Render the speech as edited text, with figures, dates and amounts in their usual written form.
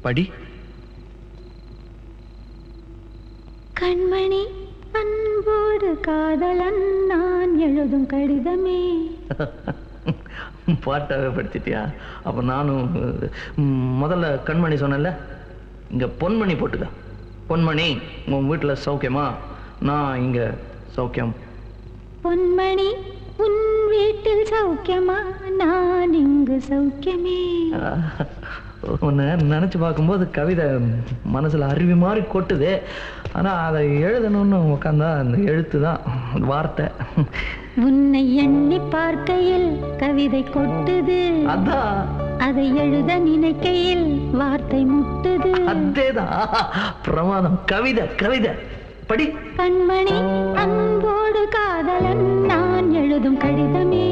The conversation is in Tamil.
படி. கண்மணி அன்போடு காதலன் நான் எழுதும் கடிதமே. பாட்டாவே படிச்சிட்டியா? அப்ப நானும் முதல்ல கண்மணி சொன்னேன்ல, இங்க பொன்மணி போட்டுக்க. பொன்மணி, உன் வீட்டுல சௌக்கியமா? நான் இங்க சௌக்கியம். பொன்மணி, உன் வீட்டில் சௌக்கியமா? நான் இங்கு சௌக்கியமே. உன்னை நினைச்சு பார்க்கும்போது கவிதை மனசுல அருவி மாதிரி கொட்டுது. ஆனா அதை எழுதணும்னு உட்காந்தா அந்த எழுத்து தான் வார்த்தை. உன்னை எண்ணி பார்க்கையில் கவிதை கொட்டுது, அதான் அதை எழுத நினைக்கையில் வார்த்தை முட்டுது. அதேதான் பிரமாதம். கவிதை கவிதை படி. கண்மணி அன்போடு காதலன் நான் எழுதும் கடிதமே.